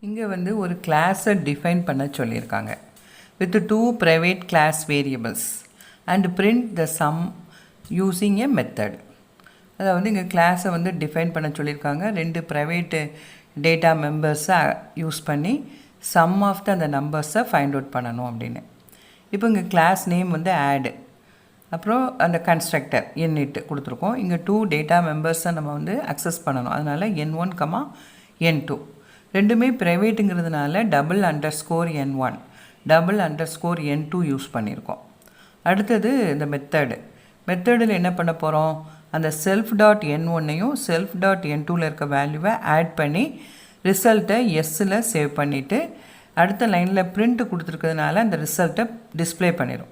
இங்கே வந்து ஒரு கிளாஸை டிஃபைன் பண்ண சொல்லியிருக்காங்க with two private class variables and print the sum using a method. அதாவது இங்கே கிளாஸை வந்து டிஃபைன் பண்ண சொல்லியிருக்காங்க. ரெண்டு ப்ரைவேட்டு டேட்டா மெம்பர்ஸை யூஸ் பண்ணி சம் ஆஃப் அந்த நம்பர்ஸை ஃபைண்ட் அவுட் பண்ணணும் அப்படின்னு. இப்போ இங்கே கிளாஸ் நேம் வந்து ஆடு, அப்புறம் அந்த கன்ஸ்ட்ரக்டர் என்இட்டு கொடுத்துருக்கோம். இங்கே 2 டேட்டா மெம்பர்ஸை நம்ம வந்து அக்சஸ் பண்ணணும். அதனால் n1, n2 ரெண்டுமே ப்ரைவேட்டுங்கிறதுனால _n1 _n2 யூஸ் பண்ணியிருக்கோம். அடுத்தது இந்த மெத்தடில் என்ன பண்ண போகிறோம், அந்த self.n1ஐயும் self.n2ல் இருக்க வேல்யூவை ஆட் பண்ணி ரிசல்ட்டை எஸ்ஸில் சேவ் பண்ணிவிட்டு அடுத்த லைனில் பிரிண்ட் கொடுத்துருக்கிறதுனால அந்த ரிசல்ட்டை டிஸ்பிளே பண்ணிடும்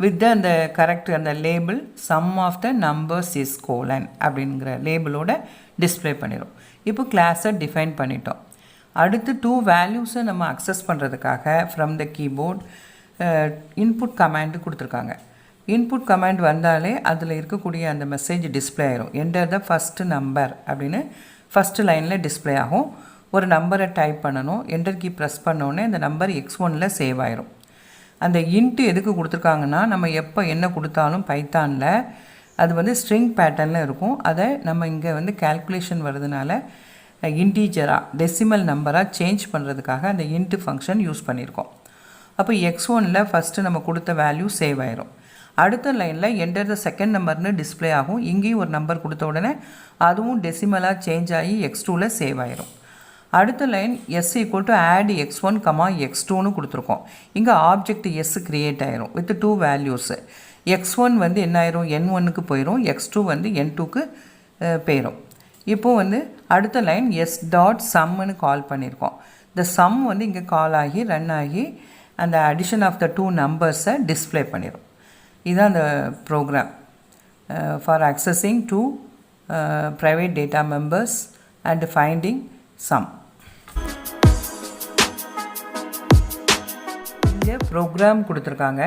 வித் அந்த கரெக்ட் அந்த label sum of the numbers is colon அப்படிங்கிற லேபிளோட டிஸ்பிளே பண்ணிடும். இப்போ கிளாஸை டிஃபைன் பண்ணிட்டோம். அடுத்து 2 வேல்யூஸை நம்ம அக்சஸ் பண்ணுறதுக்காக from the keyboard input command கொடுத்துருக்காங்க. இன்புட் கமாண்ட் வந்தாலே அதில் இருக்கக்கூடிய அந்த மெசேஜ் டிஸ்பிளே ஆகிரும். என்டர் த ஃபஸ்ட்டு நம்பர் அப்படின்னு ஃபஸ்ட்டு லைனில் டிஸ்பிளே ஆகும். ஒரு நம்பரை டைப் பண்ணணும். என்டர் கீ ப்ரெஸ் பண்ணோடனே அந்த நம்பர் x1ல் சேவ் ஆயிரும். அந்த இன்ட்டு எதுக்கு கொடுத்துருக்காங்கன்னா, நம்ம எப்போ என்ன கொடுத்தாலும் பைத்தானில் அது வந்து ஸ்ட்ரிங் பேட்டர்னில் இருக்கும். அதை நம்ம இங்கே வந்து கால்குலேஷன் வர்றதுனால இன்டீஜராக டெசிமல் நம்பராக சேஞ்ச் பண்ணுறதுக்காக அந்த இன்ட்டு ஃபங்க்ஷன் யூஸ் பண்ணியிருக்கோம். அப்போ x1ல் ஃபஸ்ட்டு நம்ம கொடுத்த வேல்யூ சேவ் ஆயிரும். அடுத்த லைனில் என்டர் த செகண்ட் நம்பர்னு டிஸ்பிளே ஆகும். இங்கேயும் ஒரு நம்பர் கொடுத்த உடனே அதுவும் டெசிமலாக சேஞ்ச் ஆகி x2ல் சேவ் ஆயிரும். அடுத்த லைன் s = add x1, x2ன்னு கொடுத்துருக்கோம். இங்கே ஆப்ஜெக்ட் s க்ரியேட் ஆயிரும் வித் 2 வேல்யூஸு. x1 வந்து என்ன ஆயிரும், n1க்கு போயிடும், x2 வந்து n2க்கு போயிடும். இப்போது வந்து அடுத்த லைன் s.sumன்னு கால் பண்ணியிருக்கோம். இந்த சம் வந்து இங்கே கால் ஆகி ரன் ஆகி அந்த அடிஷன் ஆஃப் த 2 நம்பர்ஸை டிஸ்பிளே பண்ணிடும். இதுதான் அந்த program for accessing 2 private data members and finding sum. இங்கே ப்ரோக்ராம் கொடுத்துருக்காங்க.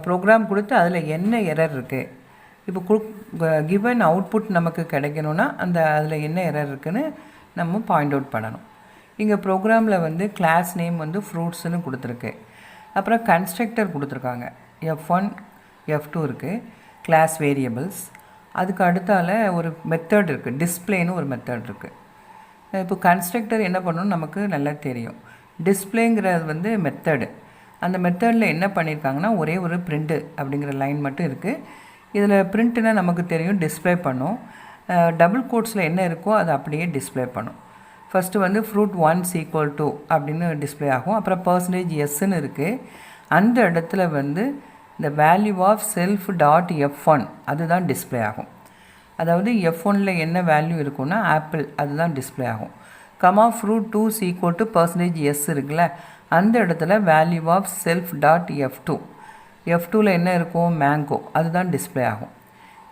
ப்ரோக்ராம் கொடுத்து அதில் என்ன எரர் இருக்குது, இப்போ கிவன் அவுட்புட் நமக்கு கிடைக்கணும்னா அந்த அதில் என்ன எரர் இருக்குதுன்னு நம்ம பாயிண்ட் அவுட் பண்ணணும். இங்கே ப்ரோக்ராமில் வந்து கிளாஸ் நேம் வந்து ஃப்ரூட்ஸ்னு கொடுத்துருக்கு. அப்புறம் கன்ஸ்ட்ரக்டர் கொடுத்துருக்காங்க. f1 f2 இருக்குது, கிளாஸ் வேரியபிள்ஸ். அதுக்கு அடுத்தால ஒரு மெத்தட் இருக்குது, டிஸ்பிளேன்னு ஒரு மெத்தட் இருக்குது. இப்போ கன்ஸ்ட்ரக்டர் என்ன பண்ணணும்னு நமக்கு நல்லா தெரியும். டிஸ்பிளேங்கிறது வந்து மெத்தடு. அந்த மெத்தடில் என்ன பண்ணியிருக்காங்கன்னா ஒரே ஒரு பிரிண்ட்டு அப்படிங்கிற லைன் மட்டும் இருக்குது. இதில் பிரிண்ட்டுனா நமக்கு தெரியும் டிஸ்பிளே பண்ணும். டபுள் கோட்ஸில் என்ன இருக்கோ அதை அப்படியே டிஸ்பிளே பண்ணும். ஃபஸ்ட்டு வந்து ஃப்ரூட் 1 = அப்படின்னு டிஸ்பிளே ஆகும். அப்புறம் %s இருக்குது. அந்த இடத்துல வந்து இந்த வேல்யூ ஆஃப் self.f1 அதுதான் டிஸ்பிளே ஆகும். அதாவது f1ல் என்ன வேல்யூ இருக்குன்னா ஆப்பிள் அதுதான் டிஸ்பிளே ஆகும். ஃப்ரூட் 2 = %s இருக்குல்ல, அந்த இடத்துல வேல்யூ ஆஃப் self.f2 f2ல் என்ன இருக்கும், மேங்கோ அதுதான் டிஸ்பிளே ஆகும்.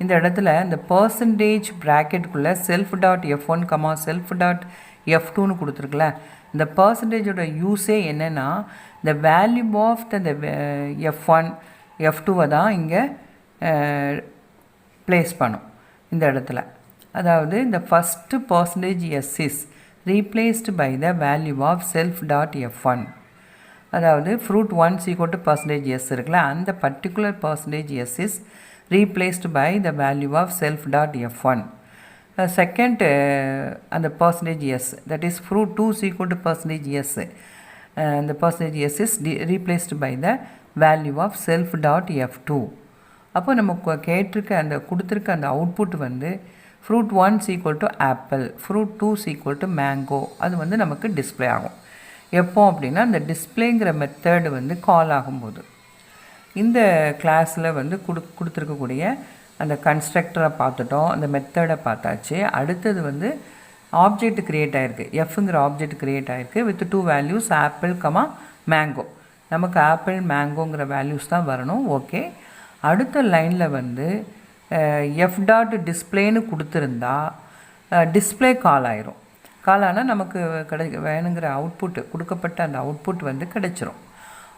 இந்த இடத்துல இந்த பர்சன்டேஜ் ப்ராக்கெட்டுக்குள்ளே self.f1, self.f2ன்னு கொடுத்துருக்குல, இந்த பர்சன்டேஜோட யூஸே என்னென்னா இந்த வேல்யூ ஆஃப் the f1 f2வை தான் இங்கே ப்ளேஸ் பண்ணும் இந்த இடத்துல. அதாவது இந்த first %s is replaced by the value of self.f1. அதாவது ஃப்ரூட் 1 = %s இருக்குல்ல, அந்த particular %s is replaced by the value of self.f1. Second அந்த %s that is fruit 2 = %s அந்த %s is replaced by the value of self.f2. அப்போ நம்ம கேட்டிருக்க அந்த கொடுத்துருக்க அந்த அவுட்புட் வந்து ஃப்ரூட் 1 = ஆப்பிள், ஃப்ரூட் 2 = மேங்கோ அது வந்து நமக்கு டிஸ்பிளே ஆகும். எப்போ அப்படின்னா இந்த டிஸ்பிளேங்கிற மெத்தடு வந்து கால் ஆகும்போது. இந்த கிளாஸில் வந்து கொடுத்துருக்கக்கூடிய அந்த கன்ஸ்ட்ரக்டரை பார்த்துட்டோம், அந்த மெத்தடை பார்த்தாச்சு. அடுத்தது வந்து ஆப்ஜெக்ட் க்ரியேட் ஆகிருக்கு, எஃப்ங்கிற ஆப்ஜெக்ட் க்ரியேட் ஆகிருக்கு வித் 2 வேல்யூஸ் ஆப்பிள், மேங்கோ. நமக்கு ஆப்பிள் மேங்கோங்கிற வேல்யூஸ் தான் வரணும். ஓகே, அடுத்த லைனில் வந்து f.displayன்னு கொடுத்துருந்தா டிஸ்பிளே கால் ஆயிரும். கால் ஆனால் நமக்கு வேணுங்கிற அவுட்புட்டு கொடுக்கப்பட்ட அந்த அவுட்புட் வந்து கிடைச்சிரும்.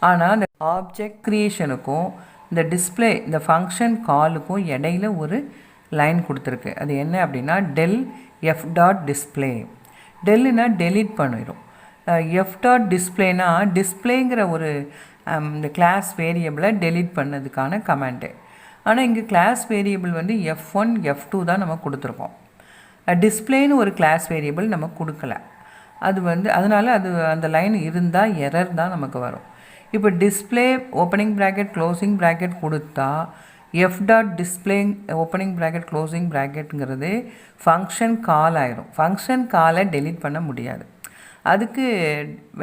ஆனால் அந்த ஆப்ஜெக்ட் க்ரியேஷனுக்கும் இந்த டிஸ்பிளே இந்த ஃபங்க்ஷன் காலுக்கும் இடையில ஒரு லைன் கொடுத்துருக்கு. அது என்ன அப்படின்னா del f.display. டெல்லுனா டெலீட் பண்ணிடும். எஃப் டாட் டிஸ்பிளேனா டிஸ்பிளேங்கிற ஒரு இந்த கிளாஸ் வேரியபிளை டெலீட் பண்ணதுக்கான கமாண்டு. ஆனால் இங்கே கிளாஸ் வேரியபிள் வந்து F1 F2 தான் நம்ம கொடுத்துருக்கோம். டிஸ்பிளேன்னு ஒரு கிளாஸ் வேரியபிள் நம்ம கொடுக்கல. அது வந்து அதனால் அது அந்த லைன் இருந்தால் எரர் தான் நமக்கு வரும். இப்போ display opening bracket closing bracket கொடுத்தா F dot display opening bracket closing ப்ராக்கெட்டுங்கிறது ஃபங்க்ஷன் கால் ஆயிரும். ஃபங்க்ஷன் காலை டெலீட் பண்ண முடியாது. அதுக்கு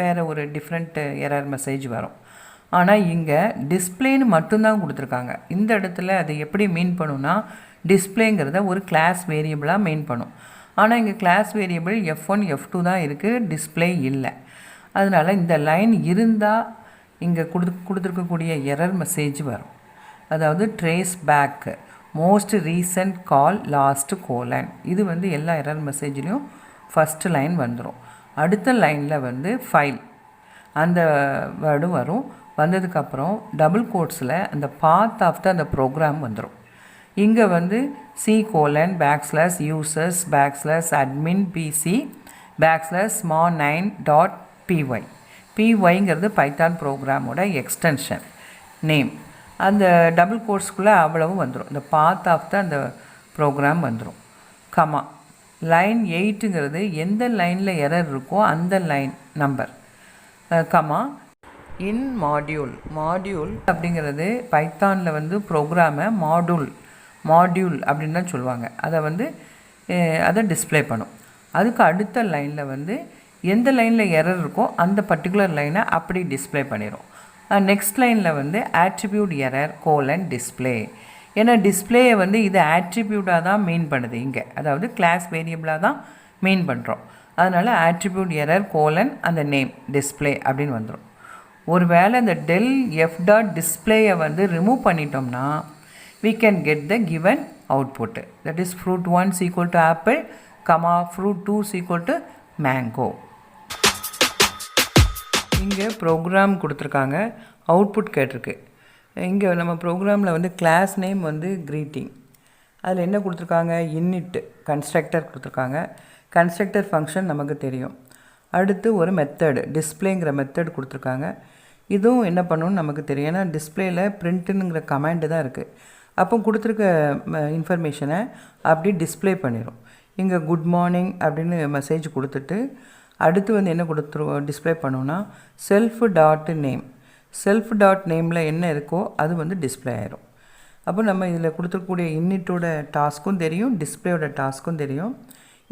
வேறு ஒரு டிஃப்ரெண்ட் எரர் மெசேஜ் வரும். ஆனால் இங்கே டிஸ்பிளேன்னு மட்டும்தான் கொடுத்துருக்காங்க. இந்த இடத்துல அது எப்படி மீன் பண்ணுன்னா டிஸ்பிளேங்கிறத ஒரு கிளாஸ் வேரியபிளாக மீன் பண்ணும். ஆனால் இங்கே கிளாஸ் வேரியபிள் F1 F2 தான் இருக்குது, டிஸ்பிளே இல்லை. அதனால் இந்த லைன் இருந்தால் இங்கே கொடுத்துருக்கக்கூடிய எரர் மெசேஜ் வரும். அதாவது ட்ரேஸ் பேக் மோஸ்ட் ரீசன்ட் கால் லாஸ்ட் கோலன். இது வந்து எல்லா எரர் மெசேஜ்லேயும் ஃபஸ்ட்டு லைன் வந்துடும். அடுத்த லைனில் வந்து ஃபைல் அந்த வேர்டும் வரும். வந்ததுக்கப்புறம் டபுள் கோட்ஸில் அந்த பாத் ஆஃப் த அந்த ப்ரோக்ராம் வந்துடும். இங்கே வந்து C:\users/admin PC \small9.py pyங்கிறது பைத்தான் ப்ரோக்ராமோட எக்ஸ்டென்ஷன் நேம். அந்த டபுள் கோட்ஸ்குள்ளே அவ்வளவு வந்துடும். இந்த பாத் ஆஃப் த அந்த ப்ரோக்ராம் வந்துடும். கமா லைன் 8ங்கிறது எந்த லைனில் எரர் இருக்கோ அந்த லைன் நம்பர். கமா இன் மாடியூல் அப்படிங்கிறது பைத்தானில் வந்து ப்ரோக்ராமை மாடியூல் அப்படின்னு தான் சொல்லுவாங்க. அதை டிஸ்பிளே பண்ணும். அதுக்கு அடுத்த லைனில் வந்து எந்த லைனில் எரர் இருக்கோ அந்த பர்டிகுலர் லைனை அப்படி டிஸ்பிளே பண்ணிடும். நெக்ஸ்ட் லைனில் வந்து ஆட்ரிபியூட் எரர் :டிஸ்பிளே. ஏன்னா டிஸ்பிளேயை வந்து இது ஆட்ரிபியூட்டாக தான் மீன் பண்ணுது இங்கே, அதாவது கிளாஸ் வேரியபிளாக தான் மீன் பண்ணுறோம். அதனால் ஆட்ரிபியூட் எரர் அந்த நேம் டிஸ்பிளே அப்படின்னு வந்துடும். ஒரு வேளை இந்த டெல் எஃப் டாட் டிஸ்பிளேயை வந்து ரிமூவ் பண்ணிட்டோம்னா we can get the given output, that is fruit 1 is equal to apple, comma fruit 2 is equal to mango. இங்கே ப்ரோக்ராம் கொடுத்துருக்காங்க, அவுட்புட் கேட்டிருக்கு. இங்கே நம்ம ப்ரோக்ராமில் வந்து கிளாஸ் நேம் வந்து க்ரீட்டிங், அதில் என்ன கொடுத்துருக்காங்க, இன்னிட் கன்ஸ்ட்ரக்டர் கொடுத்துருக்காங்க. கன்ஸ்ட்ரக்டர் ஃபங்க்ஷன் நமக்கு தெரியும். அடுத்து ஒரு மெத்தடு டிஸ்பிளேங்கிற மெத்தட் கொடுத்துருக்காங்க. இதுவும் என்ன பண்ணணும்னு நமக்கு தெரியும். ஏன்னா டிஸ்பிளேயில் பிரிண்ட்டுங்கிற கமாண்டு தான் இருக்குது. அப்போ கொடுத்துருக்க இன்ஃபர்மேஷனை அப்படி டிஸ்பிளே பண்ணிடும். இங்கே குட் மார்னிங் அப்படின்னு மெசேஜ் கொடுத்துட்டு அடுத்து வந்து என்ன டிஸ்பிளே பண்ணோன்னா செல்ஃப் டாட் நேமில் என்ன இருக்கோ அது வந்து டிஸ்பிளே ஆயிரும். அப்போ நம்ம இதில் கொடுத்துருக்கக்கூடிய இன்னிட்டோட டாஸ்க்கும் தெரியும், டிஸ்பிளேயோட டாஸ்க்கும் தெரியும்.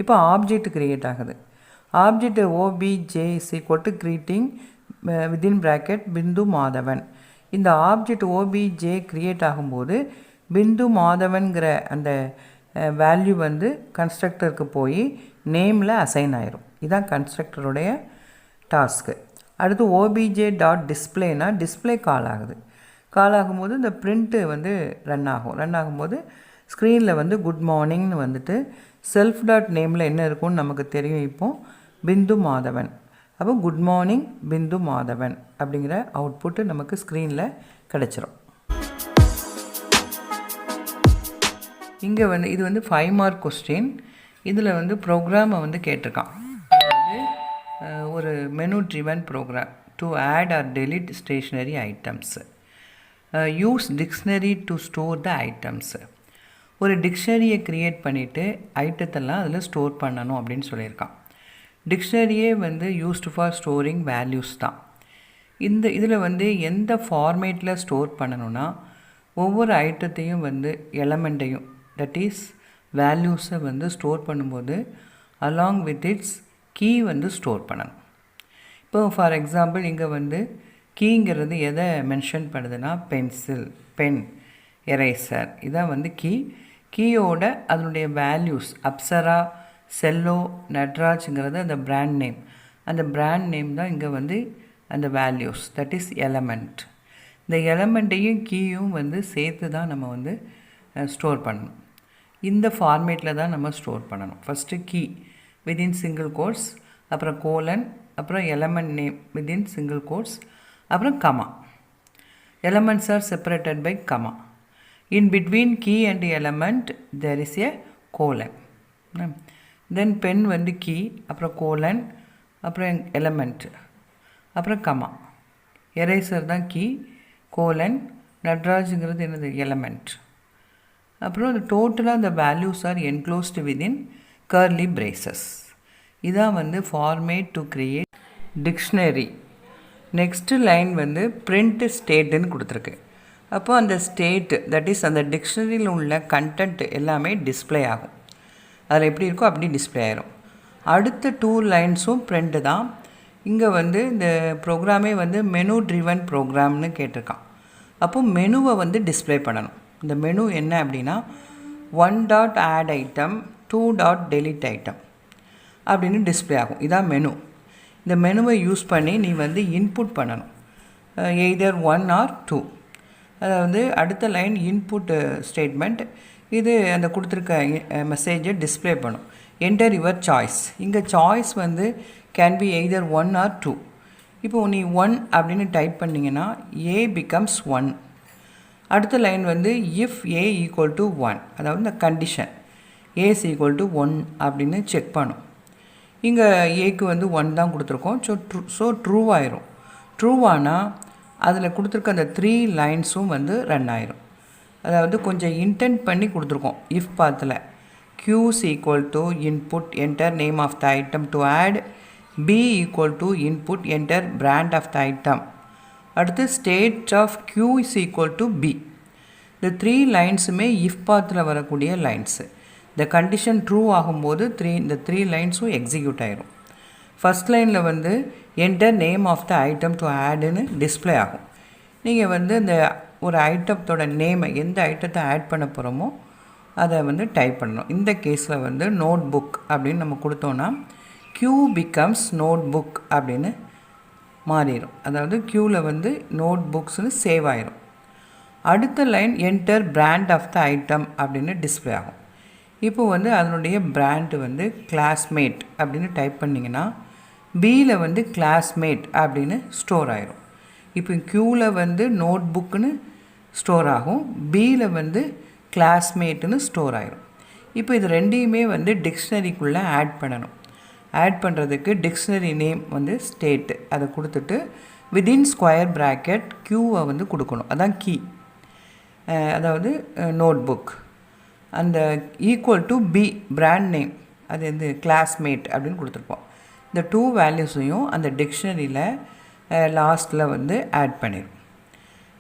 இப்போ ஆப்ஜெக்ட் க்ரியேட் ஆகுது. Object OBJ is equal to greeting within bracket பிந்து மாதவன். இந்த ஆப்ஜெக்ட் OBJ க்ரியேட் ஆகும்போது பிந்து மாதவன்கிற அந்த வேல்யூ வந்து கன்ஸ்ட்ரக்டருக்கு போய் நேமில் அசைன் ஆயிரும். இதுதான் கன்ஸ்ட்ரக்டருடைய டாஸ்க்கு. அடுத்து OBJ டாட் டிஸ்பிளேனா டிஸ்பிளே கால் ஆகும்போது இந்த பிரிண்ட்டு வந்து ரன் ஆகும்போது ஸ்க்ரீனில் வந்து குட் மார்னிங்னு வந்துட்டு செல்ஃப் டாட் நேமில் என்ன இருக்கும்னு நமக்கு தெரியும். இப்போது பிந்து மாதவன். அப்போ குட் மார்னிங் பிந்து மாதவன் அப்படிங்கிற அவுட்புட்டு நமக்கு ஸ்க்ரீனில் கிடச்சிரும். இங்கே வந்து இது வந்து 5 மார்க் கொஸ்டின். இதில் வந்து ப்ரோக்ராமை வந்து கேட்டிருக்கான். அதாவது ஒரு menu driven program to add or delete stationery items, use dictionary to store the items. ஒரு டிக்ஷனரியை க்ரியேட் பண்ணிவிட்டு ஐட்டத்தெல்லாம் அதில் ஸ்டோர் பண்ணணும் அப்படின்னு சொல்லியிருக்கான். டிக்ஷனரியே வந்து யூஸ்டு ஃபார் ஸ்டோரிங் வேல்யூஸ் தான். இதில் வந்து எந்த ஃபார்மேட்டில் ஸ்டோர் பண்ணணுன்னா ஒவ்வொரு ஐட்டத்தையும் வந்து எலமெண்ட்டையும் தட் இஸ் வேல்யூஸை வந்து ஸ்டோர் பண்ணும்போது அலாங் வித் இட்ஸ் கீ வந்து ஸ்டோர் பண்ணணும். இப்போ ஃபார் எக்ஸாம்பிள் இங்கே வந்து கீங்கிறது எதை மென்ஷன் பண்ணுதுன்னா பென், எரேசர், இதான் வந்து கீயோட அதனுடைய வேல்யூஸ் அப்சரா, செல்லோ, நட்ராஜ்ங்கிறது அந்த பிராண்ட் நேம். அந்த பிராண்ட் நேம் தான் இங்கே வந்து அந்த வேல்யூஸ் தட் இஸ் எலமெண்ட். இந்த எலமெண்ட்டையும் கீயும் வந்து சேர்த்து தான் நம்ம வந்து ஸ்டோர் பண்ணணும். இந்த ஃபார்மேட்டில் தான் நம்ம ஸ்டோர் பண்ணணும். First key within single quotes, அப்புறம் கோலன், அப்புறம் element name within single quotes, அப்புறம் comma. Elements are separated by comma. In between key and element there is a colon. Then pen வந்து கீ, அப்புறம் கோலன், அப்புறம் element, அப்புறம் comma. Eraser தான் key, colon, நட்ராஜுங்கிறது என்னது எலமெண்ட். அப்புறம் அந்த டோட்டலாக அந்த values are enclosed within curly braces. இதான் வந்து format to create dictionary. Next line வந்து பிரிண்ட் ஸ்டேட்டுன்னு கொடுத்துருக்கு. அப்போ அந்த ஸ்டேட்டு தட் இஸ் அந்த டிக்ஷனரியில் உள்ள கண்டென்ட் எல்லாமே டிஸ்பிளே ஆகும். அதில் எப்படி இருக்கோ அப்படி டிஸ்பிளே ஆகிரும். அடுத்த 2 லைன்ஸும் பிரிண்ட்டு தான். இங்கே வந்து இந்த ப்ரோக்ராமே வந்து மெனு ட்ரிவன் ப்ரோக்ராம்னு கேட்டிருக்கான். அப்போ மெனுவை வந்து டிஸ்பிளே பண்ணணும். இந்த மெனு என்ன அப்படின்னா 1.add item 2.delete item அப்படின்னு டிஸ்பிளே ஆகும். இதான் மெனு. இந்த மெனுவை யூஸ் பண்ணி நீ வந்து இன்புட் பண்ணணும், எய்தர் 1 or 2. அதாவது அடுத்த லைன் இன்புட் ஸ்டேட்மெண்ட். இது அந்த கொடுத்துருக்க மெசேஜை டிஸ்பிளே பண்ணும். Enter your choice. இங்கே சாய்ஸ் வந்து கேன் பி எய்தர் 1 or 2. இப்போது நீ 1 அப்படின்னு டைப் பண்ணிங்கன்னா ஏ பிகம்ஸ் 1. அடுத்த லைன் வந்து இஃப் ஏ ஈக்குவல் டு 1, அதாவது இந்த condition A is equal to 1 அப்படின்னு செக் பண்ணும். இங்கே ஏக்கு வந்து 1 தான் கொடுத்துருக்கோம். ஸோ ட்ரூ ஆயிரும். ட்ரூவானால் அதில் கொடுத்துருக்க அந்த 3 லைன்ஸும் வந்து ரன் ஆயிரும். அதாவது கொஞ்சம் இன்டென்ட் பண்ணி கொடுத்துருக்கோம். இஃப் பாத்தில் q is equal to input enter name of the item to add, b equal to input enter brand of the item. அடுத்து state of q is equal to b. இந்த 3 லைன்ஸுமே if பாத்தில் வரக்கூடிய lines. இந்த condition true ஆகும்போது இந்த 3 லைன்ஸும் execute ஆகிரும். First லைனில் வந்து enter name of the item to ஆடுன்னு டிஸ்பிளே ஆகும். நீங்கள் வந்து இந்த ஒரு ஐட்டத்தோட நேமை, எந்த ஐட்டத்தை ஆட் பண்ண போகிறோமோ அதை வந்து டைப் பண்ணணும். இந்த கேஸில் வந்து நோட் புக் அப்படின்னு நம்ம கொடுத்தோன்னா q becomes நோட் புக் அப்படின்னு மாறிடும். அதாவது க்யூவில் வந்து நோட் புக்ஸ்னு சேவ் ஆயிரும். அடுத்த line enter brand of the item அப்படின்னு டிஸ்பிளே ஆகும். இப்போ வந்து அதனுடைய பிராண்டு வந்து கிளாஸ்மேட் அப்படின்னு டைப் பண்ணிங்கன்னா பியில் வந்து கிளாஸ்மேட் அப்படின்னு ஸ்டோர் ஆயிரும். இப்போ க்யூவில் வந்து நோட் புக்குன்னு ஸ்டோர் ஆகும், பியில் வந்து கிளாஸ்மேட்டுன்னு ஸ்டோர் ஆயிரும். இப்போ இது ரெண்டையுமே வந்து டிக்ஷனரிக்குள்ளே ஆட் பண்ணணும். ஆட் பண்ணுறதுக்கு டிக்ஷனரி நேம் வந்து ஸ்டேட்டு அதை கொடுத்துட்டு விதின் ஸ்கொயர் ப்ராக்கெட் க்யூவை வந்து கொடுக்கணும். அதான் கீ, அதாவது நோட் புக். அந்த equal to b brand name, அது வந்து கிளாஸ்மேட் அப்படின்னு கொடுத்துருப்போம். இந்த 2 வேல்யூஸையும் அந்த டிக்ஷனரியில் லாஸ்ட்டில் வந்து ஆட் பண்ணிடும்.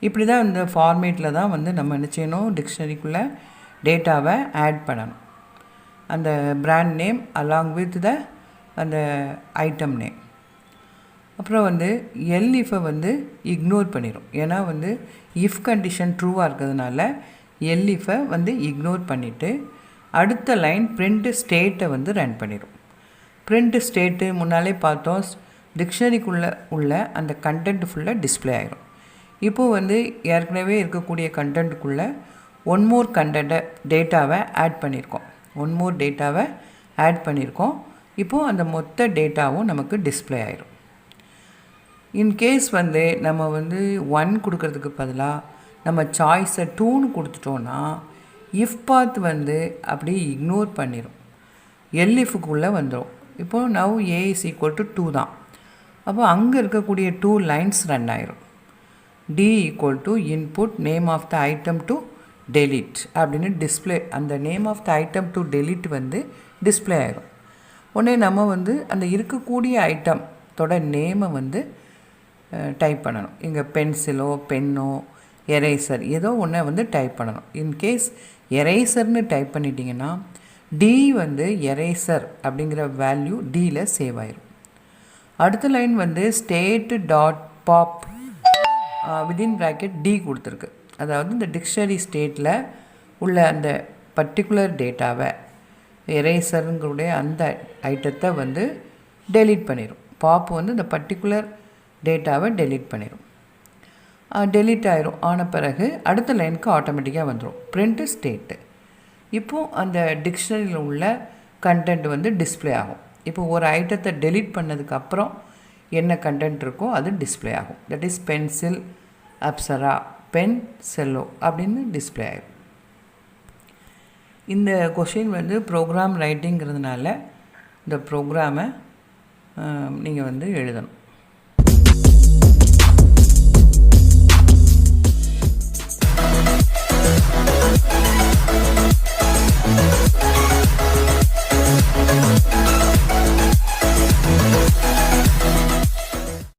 இப்படி தான் இந்த ஃபார்மேட்டில் தான் வந்து நம்ம என்ன செய்யணும், டிக்ஷனரிக்குள்ளே டேட்டாவை ஆட் பண்ணணும். அந்த brand name along with the அந்த ஐட்டம் நேம். அப்புறம் வந்து எல்இஃபை வந்து இக்னோர் பண்ணிடும். ஏன்னா வந்து இஃப் கண்டிஷன் ட்ரூவாக இருக்கிறதுனால எல்இஃபை வந்து இக்னோர் பண்ணிவிட்டு அடுத்த லைன் பிரிண்ட் ஸ்டேட்டை வந்து ரன் பண்ணிடும். பிரிண்ட் ஸ்டேட்டு முன்னாலே பார்த்தோம், டிக்ஷனரிக்குள்ளே உள்ள அந்த கண்டென்ட் ஃபுல்லாக டிஸ்பிளே ஆகிரும். இப்போது வந்து ஏற்கனவே இருக்கக்கூடிய கண்டென்ட்டுக்குள்ளே ஒன் மோர் கண்டென்ட்டை டேட்டாவை ஆட் பண்ணியிருக்கோம். இப்போது அந்த மொத்த டேட்டாவும் நமக்கு டிஸ்பிளே ஆகிரும். இன்கேஸ் வந்து நம்ம வந்து 1 கொடுக்கறதுக்கு பதிலாக நம்ம சாய்ஸை 2ன்னு கொடுத்துட்டோன்னா இஃப் பாத் வந்து அப்படியே இக்னோர் பண்ணிடும், எல்இஃபுக்குள்ளே வந்துடும். இப்போது now a is equal to 2 தான். அப்போ அங்கே இருக்கக்கூடிய 2 லைன்ஸ் ரன் ஆயிரும். D equal to input name of the item to delete அப்படின்னு டிஸ்பிளே, அந்த name of the item to delete வந்து டிஸ்பிளே ஆயிரும். உடனே நம்ம வந்து அந்த இருக்கக்கூடிய ஐட்டத்தோட நேமை வந்து டைப் பண்ணணும். இங்கே பென்சிலோ பென்னோ எரேசர் ஏதோ ஒன்று வந்து டைப் பண்ணணும். இன்கேஸ் எரேசர்னு டைப் பண்ணிட்டீங்கன்னா டி வந்து எரேசர் அப்படிங்கிற வேல்யூ டியில் சேவ் ஆயிரும். அடுத்த லைன் வந்து state dot pop within bracket d கொடுத்துருக்கு. அதாவது இந்த டிக்ஷனரி ஸ்டேட்டில் உள்ள அந்த பர்டிகுலர் டேட்டாவை எரேசருங்களுடைய அந்த ஐட்டத்தை வந்து டெலீட் பண்ணிடும். பாப் வந்து இந்த பர்டிகுலர் டேட்டாவை டெலீட் பண்ணிடும். டெலீட் ஆன பிறகு அடுத்த லைனுக்கு ஆட்டோமேட்டிக்காக வந்துடும் பிரிண்ட் ஸ்டேட்டு. இப்போது அந்த டிக்ஷனரியில் உள்ள கண்டென்ட் வந்து டிஸ்பிளே ஆகும். இப்போ ஒரு ஐட்டத்தை டெலீட் பண்ணதுக்கப்புறம் என்ன கண்டென்ட் இருக்கோ அது டிஸ்பிளே ஆகும். That is pencil, Apsara, pen, Cello அப்படின்னு டிஸ்பிளே ஆகும். இந்த கொஷின் வந்து ப்ரோக்ராம் ரைட்டிங்கிறதுனால இந்த ப்ரோக்ராமை நீங்கள் வந்து எழுதணும்.